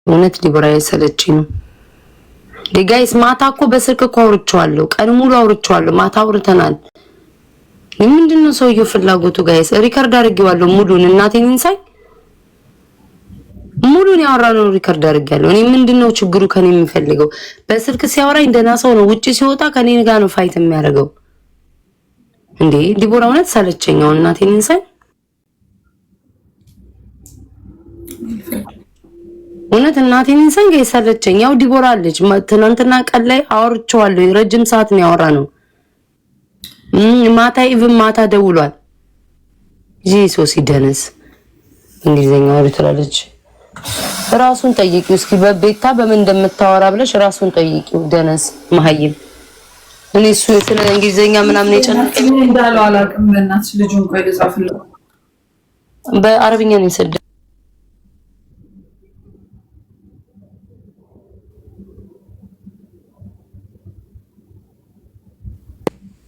እውነት ዲቦራ የሰለችኝ ጋይስ። ማታ እኮ በስልክ እኮ አውርቼዋለሁ፣ ቀን ሙሉ አውርቼዋለሁ። ማታ አውርተናል። ምንድነው ሰውየው ፍላጎቱ? ጋይስ ሪከርድ አድርጌዋለሁ ሙሉን። እናቴን እንሳይ ሙሉን ያወራነው ሪከርድ አድርጌያለሁ። እኔ ምንድነው ችግሩ? ከኔ የሚፈልገው በስልክ ሲያወራኝ ደህና ሰው ነው። ውጪ ሲወጣ ከኔ ጋር ነው ፋይት የሚያደርገው እንዴ። ዲቦራ እውነት ሰለቸኝ። አሁን እናቴን እንሳይ እውነት እናቴን እንሳይ ጋይስ ሰለቸኝ። ያው ዲቦራ አለች። ትናንትና ቀን ላይ አውርቼዋለሁ። ረጅም ሰዓት ነው ያወራነው። ማታ ኢቭን ማታ ደውሏል። ጂሶስ ይደነስ እንግሊዘኛ አውርታለች። ራሱን ጠይቂው እስኪ በቤታ በምን እንደምታወራ ብለሽ ራሱን ጠይቂው። ደነስ መሀይም እኔ እሱ ስለ እንግሊዘኛ ምናምን የጨነቀኝ እንዳለው አላውቅም። በእናትሽ ልጁን ቆይ ልጻፍልኝ። በአረብኛ ነው የሰደው።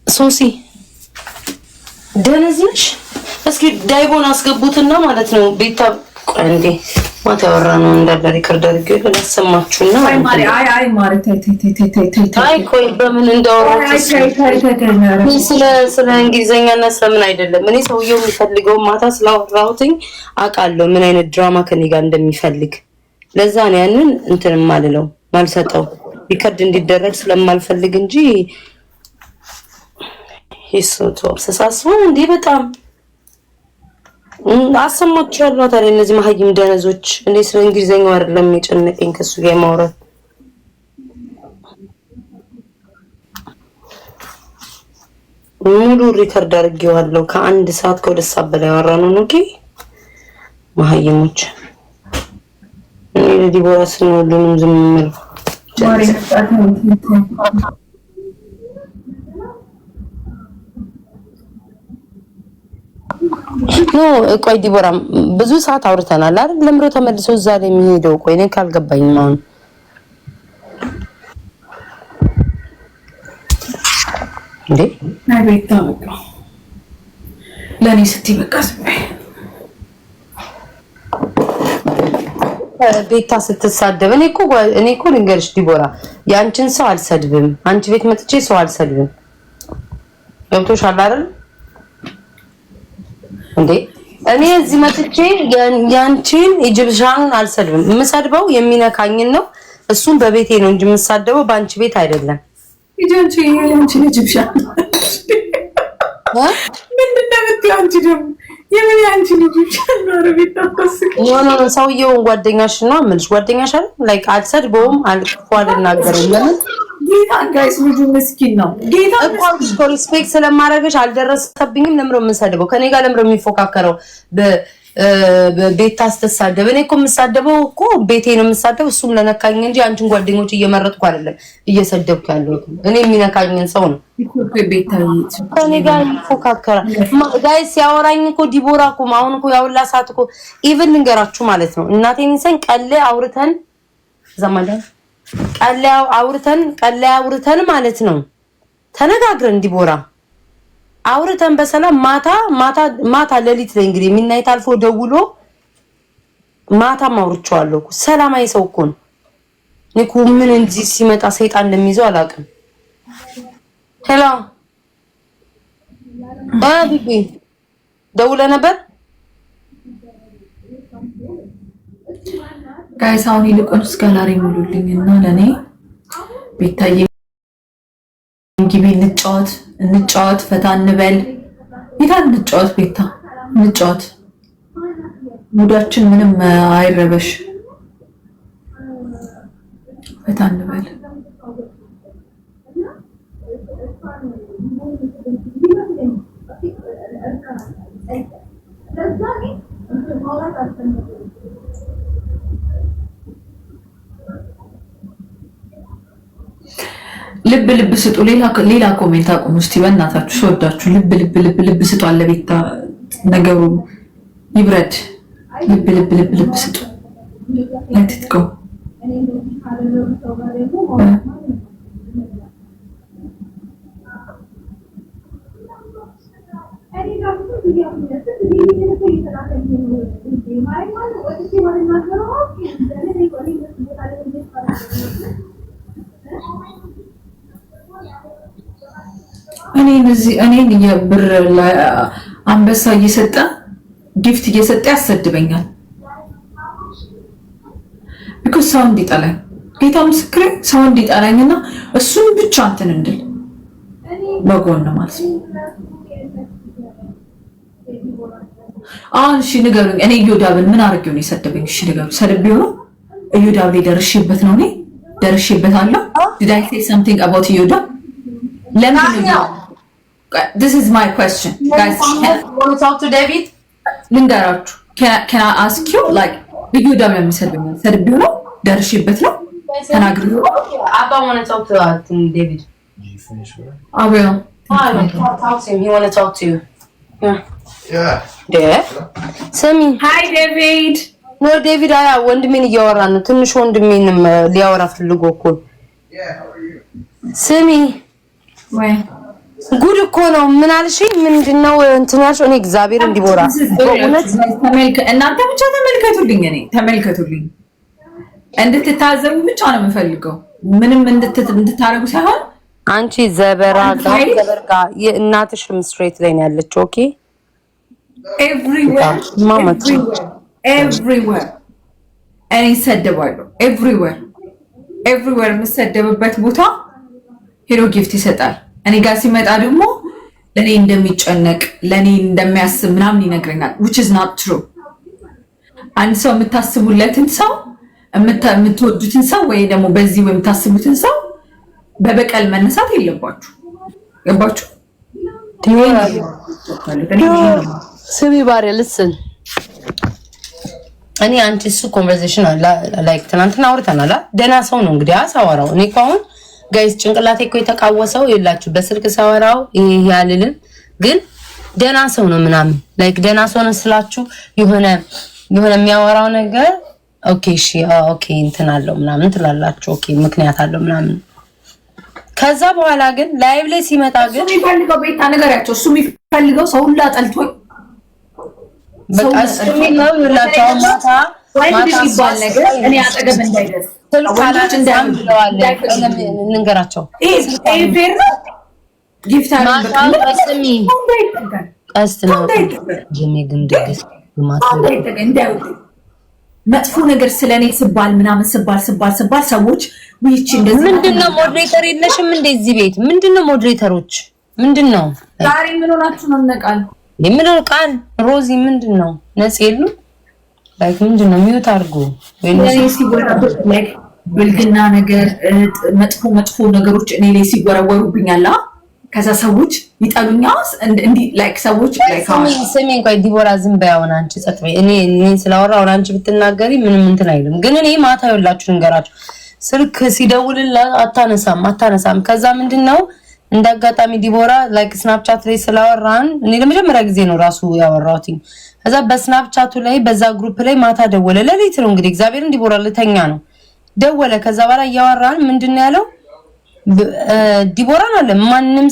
ሶሲ ደነዝ ነሽ? እስኪ ዳይቦን አስገቡትና ማለት ነው ቤታ እንዴ ማታ ያወራነው እንዳለ ሪከርድ አድርጌ ለሰማችሁና አይ ማሪ አይ ቆይ በምን እንዳወራችሁ ስለ እንግሊዘኛና ስለምን አይደለም። እኔ ሰውየው የሚፈልገው ማታ ስላወራሁትኝ አውቃለሁ ምን አይነት ድራማ ከኔ ጋር እንደሚፈልግ። ለዛ ነው ያንን እንትን ማልለው ማልሰጠው ሪከርድ እንዲደረግ ስለማልፈልግ እንጂ ይስቶ ተሳስቦ እንዴ በጣም አሰማችኋለሁ። ታዲያ እነዚህ መሀይም ደነዞች እኔ ስለ እንግሊዘኛው አይደለም የጨነቀኝ ከሱ ጋር ማውራት። ሙሉ ሪከርድ አድርጌዋለሁ። ከአንድ ሰዓት ከሁለት ሰዓት በላይ ያወራነው ነው። ኦኬ መሀይሞች እኔ ዲቦራ ስንወሉንም ዝም ምል ኖ ቆይ ዲቦራ ብዙ ሰዓት አውርተናል አይደል? ለምሮ ተመልሶ እዛ ላይ የሚሄደው ቆይ እኔ ካልገባኝም አሁን እንዴ ቤታ በቃ ለኔ ስትይ በቃ ቤታ ስትሳደብ እኔ እኮ ልንገርሽ ዲቦራ ያንቺን ሰው አልሰድብም። አንቺ ቤት መጥቼ ሰው አልሰድብም። ገብቶሻል አይደል እንዴ? እኔ እዚህ መጥቼ ያንቺን ኢጂፕሻንን አልሰድብም። የምሰድበው የሚነካኝን ነው። እሱም በቤቴ ነው እንጂ የምሳደበው በአንቺ ቤት አይደለም። ያንቺን ኢጂፕሻን ምንድነው የምትይው አንቺ ደግሞ? የምን ያንቺን ኢጂፕሻን ነው? አረቤት አታስቂ። ኖ ሰውየውን ጓደኛሽ ነው የምልሽ። ጓደኛሽ አይደል? ላይክ አልሰድበውም፣ አልኩ አልናገርም። ለምን ጌታ ጋይስ ልጁ ምስኪን ነው። ጌታ እኮ ሪስፔክት ስለማረግሽ አልደረሰብኝም። ለምሮ የምንሰድበው ከኔ ጋር ለምሮ የሚፎካከረው በቤታ ስትሳደብ እኔ እኮ የምሳደበው እኮ ቤቴ ነው የምሳደበው። እሱም ለነካኝ እንጂ አንቺን ጓደኞች እየመረጥኩ አይደለም እየሰደብኩ ያለሁት። እኔ የሚነካኝን ሰው ነው ከኔ ጋር የሚፎካከራ ጋይስ። ሲያወራኝ እኮ ዲቦራ እኮ አሁን እኮ ያውላ ሰዓት እኮ ኢቭን ልንገራችሁ ማለት ነው እናቴን ሰን ቀለ አውርተን ዘማዳን ቀላው አውርተን ማለት ነው ተነጋግረን ዲቦራ አውርተን በሰላም ማታ ሌሊት ላይ እንግዲህ ሚድናይት አልፎ ደውሎ ማታ ማውርቻለሁ። ሰላማዊ ሰው እኮ ነው። እኮ ምን እንጂ ሲመጣ ሰይጣን እንደሚይዘው አላውቅም። ሄሎ ቢቢ ደውለ ነበር ጋይስ አሁን ይልቁንስ ጋላሪ ሙሉልኝና ለኔ ቤታዬ እንግቢ እንጫወት ፈታ እንበል። ቤታ እንጫወት፣ ቤታ እንጫወት። ሙዳችን ምንም አይረበሽ። ፈታ እንበል። ልብ ስጡ። ሌላ ኮሜንት አቁሙ እስቲ በእናታችሁ ሰወዳችሁ። ልብ ስጡ አለ ቤታ። ነገሩ ይብረድ። ልብ ስጡ። let it go እኔን የብር አንበሳ እየሰጠ ጊፍት እየሰጠ ያሰድበኛል። ቢኮዝ ሰው እንዲጠላኝ ጌታ ምስክሬ ሰው እንዲጠላኝና እሱን ብቻ እንትን እንድል በጎን ማለት ነው። አሁን እሺ ንገሩኝ፣ እኔ እዮዳብን ምን አድርጌው ነው የሰደበኝ? እሺ ንገሩኝ። ሰድቤው ነው? እዮዳብ ላይ ደርሼበት ነው? እኔ ደርሼበታለሁ? did I say something about እዮዳብ? ለምን ነው? this is my question guys. want to talk to David? ልንገራችሁ፣ can I ask you like እዮዳብ ለምን ሰድቤው ነው? ሰድቤው ነው? ደርሼበት ነው? ተናግሬው ነው? Abba want to talk to David. Did you finish work? I will. Talk to him. He want to talk to you. Yeah. ስሚ Hi David. ኖ ዴቪድ አያ ወንድሜን እያወራ ነው። ትንሽ ወንድሜንም ሊያወራ ፈልጎ እኮ ስሚ ወይ ጉድ እኮ ነው። ምን አልሽ? ምንድነው እንትን ያልሽው? እኔ እግዚአብሔር እንዲቦራ በእውነት እናንተ ብቻ ተመልከቱልኝ፣ እኔ ተመልከቱልኝ፣ እንድትታዘቡ ብቻ ነው የምፈልገው። ምንም እንድታረጉ ሳይሆን አንቺ ዘበራጋ የእናትሽም ስትሬት ላይ ነው ያለችው። ኦኬ everywhere እኔ ሰደባለሁ። everywhere የምሰደብበት ቦታ ሄዶ ጊፍት ይሰጣል። እኔ ጋር ሲመጣ ደግሞ ለኔ እንደሚጨነቅ ለኔ እንደሚያስብ ምናምን ይነግረኛል which is not true። አንድ ሰው የምታስቡለትን ሰው የምትወዱትን ሰው ወይ ደግሞ በዚህ ወይ የምታስቡትን ሰው በበቀል መነሳት የለባችሁ። ገባችሁ? ስሚ ባሪያ ልስን እኔ አንቺ እሱ ኮንቨርሴሽን ላይክ ትናንትና አውርተናል። ደህና ሰው ነው እንግዲህ አሳወራው። እኔ እኮ አሁን ጋይስ ጭንቅላቴ እኮ የተቃወሰው ይላችሁ በስልክ ሳወራው ይሄ ያልልን ግን ደህና ሰው ነው ምናምን ላይክ ደህና ሰው ነው ስላችሁ የሆነ የሚያወራው ነገር ኦኬ እሺ ኦኬ እንትን አለው ምናምን ትላላችሁ። ኦኬ ምክንያት አለው ምናምን። ከዛ በኋላ ግን ላይቭ ላይ ሲመጣ ግን የሚፈልገው ቤታ ነገራቸው እሱ የሚፈልገው ሰው ሁላ ጠልቶኝ በቃ እሱ ነው ይላችሁ። ማታ ይባል ነገር እኔ አጠገብ እንዳይደርስ ስልካላች እንዳይብለዋል እንንገራቸው። ኤቨር ጊፍታር በቃስሚ ቀስትና ጀሜ ግን ደግስ ማታ እንዳይወጣ መጥፎ ነገር ስለኔ ስባል ምናምን ስባል ሰዎች ወይቺ እንደዚህ ምንድነው? ሞዴሬተር የለሽም እንደዚህ ቤት ምንድነው? ሞዴሬተሮች ምንድነው? ዛሬ ምን ሆናችሁ ነው? ነቃል የምንለው ቃል ሮዚ ምንድነው? ነጽ የሉ ላይክ ምንድነው? ሚውት አድርጉ ወይ ሲወራበት ላይክ ብልግና ነገር መጥፎ ነገሮች እኔ ላይ ሲወረወሩብኛል። ከዛ ሰዎች ይጠሉኛል እንዲ ላይክ ሰዎች ላይክ ስሚ እንኳን ዲቦራ ዝም በያውን አንቺ ጸጥ በይ። እኔ ስላወራው አንቺ ብትናገሪ ምንም እንትን አይልም። ግን እኔ ማታ ይኸውላችሁ እንገራችሁ ስልክ ሲደውልላት አታነሳም። ከዛ ምንድነው እንዳጋጣሚ ዲቦራ ላይክ ስናፕቻት ላይ ስላወራን እኔ ለመጀመሪያ ጊዜ ነው ራሱ ያወራሁት። ከዛ በስናፕቻቱ ላይ በዛ ግሩፕ ላይ ማታ ደወለ። ለሊት ነው እንግዲህ እግዚአብሔርን ዲቦራ ልተኛ ነው ደወለ። ከዛ በኋላ ያወራን ምንድነው ያለው ዲቦራን አለ ማንም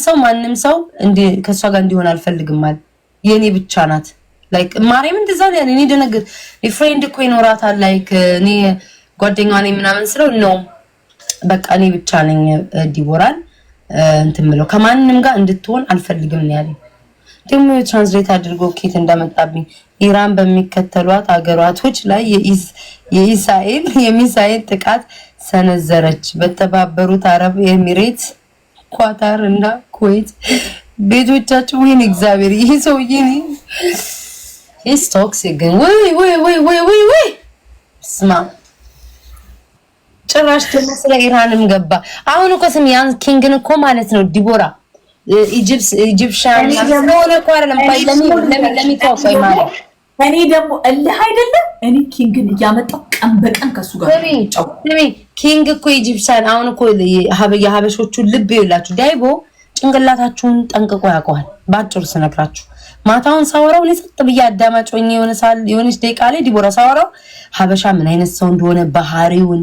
ሰው እንደ ከሷ ጋር እንዲሆን አልፈልግም ማለት የኔ ብቻ ናት። ላይክ ማርያም እንደዛ ያለ እኔ ደነገጥ ፍሬንድ እኮ ይኖራታል ላይክ እኔ ጓደኛዋ ነኝ ምናምን ስለው ነው በቃ እኔ ብቻ ነኝ ዲቦራን እንትን ምለው ከማንንም ጋር እንድትሆን አልፈልግም ነው ያለኝ። ደግሞ ትራንስሌት አድርጎ ኬት እንደመጣብኝ ኢራን በሚከተሏት አገራቶች ላይ የሚሳኤል ጥቃት ሰነዘረች። በተባበሩት አረብ ኤሚሬት፣ ኳታር እና ኩዌት ቤቶቻቸው ወይን እግዚአብሔር ይሄ ሰውዬ ነው ቶክሲክ ግን ወይ ስማ ጭራሽ ደግሞ ስለ ኢራንም ገባ። አሁን እኮ ስም ያን ኪንግን እኮ ማለት ነው ዲቦራ ኢጂፕሽያን ስለሆነ እኮ አይደለም ለሚተወቀይ ማለት እኔ ደግሞ እልህ አይደለም እኔ ኪንግን እያመጣው ቀን በቀን ከሱ ጋር ስሚ ኪንግ እኮ ኢጂፕሽያን አሁን እኮ የሀበሾቹ ልብ ይላችሁ ዳይቦ ጭንቅላታችሁን ጠንቅቆ ያውቀዋል። ባጭሩ ስነግራችሁ ማታውን ሳወራው ለሰጥ ብዬ አዳማጭ ሆኜ የሆነች ደቂቃ ላይ ዲቦራ ሳወራው ሀበሻ ምን አይነት ሰው እንደሆነ ባህሪውን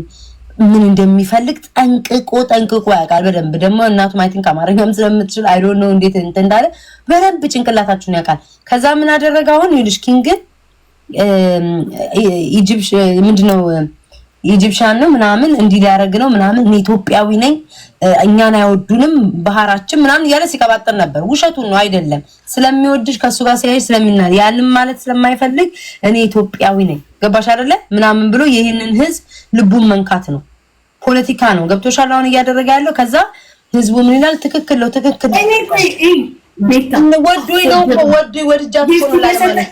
ምን እንደሚፈልግ ጠንቅቆ ያውቃል በደንብ። ደግሞ እናቱ ማይቲንግ አማርኛም ስለምትችል አይ ዶንት ኖ እንዴት እንዳለ በደንብ ጭንቅላታችሁን ያውቃል። ከዛ ምን አደረገ አሁን ይልሽ ኪንግ ኢጂፕት ምንድነው ኢጂፕሻን ነው ምናምን እንዲህ ሊያደርግ ነው ምናምን እኔ ኢትዮጵያዊ ነኝ እኛን አይወዱንም ባህራችን ምናምን እያለ ሲቀባጥር ነበር። ውሸቱን ነው አይደለም። ስለሚወድሽ ከሱ ጋር ሲያይሽ ስለሚናል ያልም ማለት ስለማይፈልግ እኔ ኢትዮጵያዊ ነኝ ገባሽ አይደለ ምናምን ብሎ ይሄንን ህዝብ ልቡን መንካት ነው። ፖለቲካ ነው ገብቶሻል አሁን እያደረገ ያለው። ከዛ ህዝቡ ምን ይላል? ትክክል ነው ትክክል ነው ቤታ ወዶይ ነው ወዶይ ወድጃት ነው ላይ ማለት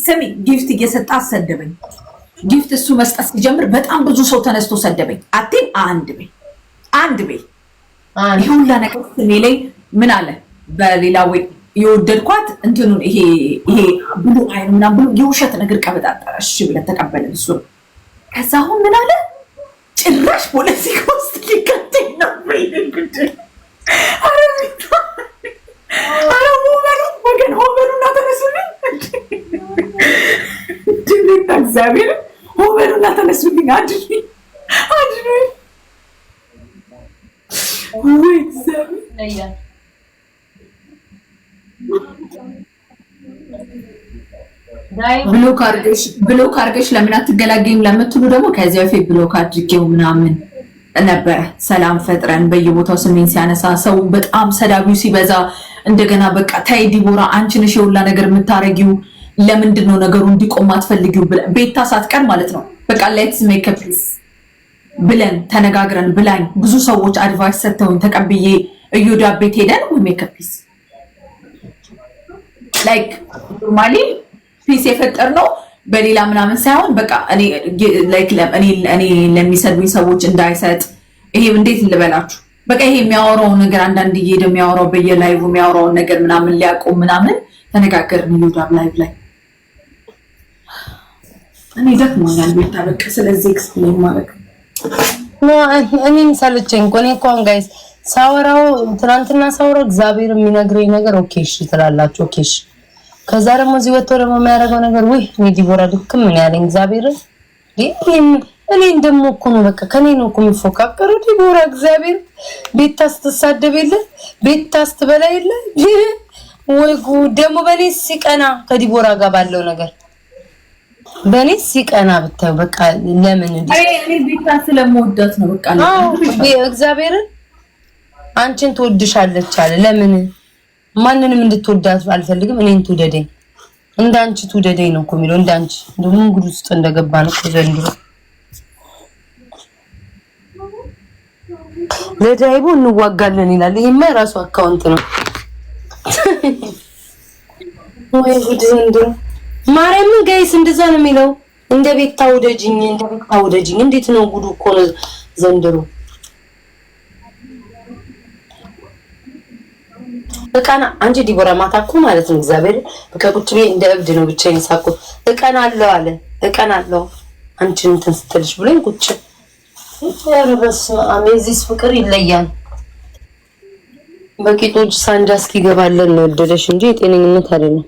ስሚ ጊፍት እየሰጣ አሰደበኝ። ጊፍት እሱ መስጠት ሲጀምር በጣም ብዙ ሰው ተነስቶ ሰደበኝ። አትም አንድ ቤ ይሁን ለነገር ስሜ ላይ ምን አለ በሌላ ወይ የወደድኳት እንትኑን ይሄ ብሉ አይን ምናምን ብሎ የውሸት ነገር ቀበጣጠረ። እሺ ብለን ተቀበልን እሱ። ከዛ አሁን ምን አለ ጭራሽ ፖለቲካ ውስጥ ሊከተኝ ነው በይልኩት ወገን ሆበሉና ተነሱልኝ ድምታ እግዚአብሔር ሆበሉና ተነሱልኝ አድርኝ ወይ እግዚአብሔር ብሎክ አድርገሽ ለምን አትገላገኝም ለምትሉ ደግሞ ከዚህ በፊት ብሎክ አድርጌው ምናምን ነበረ። ሰላም ፈጥረን በየቦታው ስሜን ሲያነሳ ሰው በጣም ሰዳቢው ሲበዛ እንደገና በቃ ታይ ዲቦራ አንቺ ነሽ የሁላ ነገር የምታረጊው ለምንድን ነው ነገሩ እንዲቆም አትፈልጊው ቤታ ሳትቀር ማለት ነው። በቃ ሌትስ ሜክ አ ፒስ ብለን ተነጋግረን ብላኝ ብዙ ሰዎች አድቫይስ ሰጥተውን ተቀብዬ እዮዳ ቤት ሄደን ወይ ሜክ አ ፒስ ላይክ ኖርማሊ ፒስ የፈጠርነው በሌላ ምናምን ሳይሆን በቃ እኔ ለሚሰዱኝ ሰዎች እንዳይሰጥ ይሄ እንዴት ልበላችሁ በቃ ይሄ የሚያወራው ነገር አንዳንድ እየሄደ የሚያወራው በየላይቭ የሚያወራው ነገር ምናምን ሊያቆም ምናምን ተነጋገርን ይወዳል ላይቭ ላይ እኔ ደክሞኛል ቤታ በቃ ስለዚህ ኤክስፕሌን ማድረግ ነው። እኔም ሰለቸኝ እኮ እኔ እንኳን ጋይስ ሳወራው ትናንትና ሳወራው እግዚአብሔር የሚነግረኝ ነገር ኦኬ እሺ ትላላችሁ ኦኬ እሺ ከዛ ደግሞ እዚህ ወጥቶ ደግሞ የሚያደርገው ነገር ወይ ዲቦራ ድክም ምን ያለኝ እግዚአብሔር እኔ እንደሞ እኮ ነው በቃ ከኔ ነው እኮ የሚፎካከረው ዲቦራ እግዚአብሔር ቤት ታስተሳደብ የለ ቤት ታስተበላ የለ ወይ ጉድ ደግሞ በኔ ሲቀና ከዲቦራ ጋር ባለው ነገር በኔ ሲቀና ብታይ በቃ ለምን እንዴ እኔ ቤታ ስለምወዳት ነው በቃ እግዚአብሔር አንቺን ትወድሻለች አለ ለምን ማንንም እንድትወዳት አልፈልግም እኔን ትውደደኝ እንዳንቺ ትውደደኝ ነው እኮ የሚለው እንዳንቺ እንደውም እንግዲህ ውስጥ እንደገባ ነው ዘንድሮ ለዳይቦ እንዋጋለን ይላል። ይሄማ የራሱ አካውንት ነው ወይ ጉድ ዘንድሮ ማርያም ጋይስ እንደዛ ነው የሚለው እንደ ቤት ታውደጅኝ እንዴት ነው ጉዱ እኮ ነው ዘንድሮ በቃና አንቺ ዲቦራ ማታኩ ማለት ነው እግዚአብሔር በቃ ቁጭ ብዬ እንደ እብድ ነው ብቻዬን ሳኩ እቀናለሁ አለ እቀናለሁ አንቺን እንትን ስትልሽ ብሎኝ ቁጭ ያረበስ አሜዚስ ፍቅር ይለያል በቂጦች ሳንጃ እስኪገባለን ነው ወደደሽ እንጂ የጤነኝነት አይደለም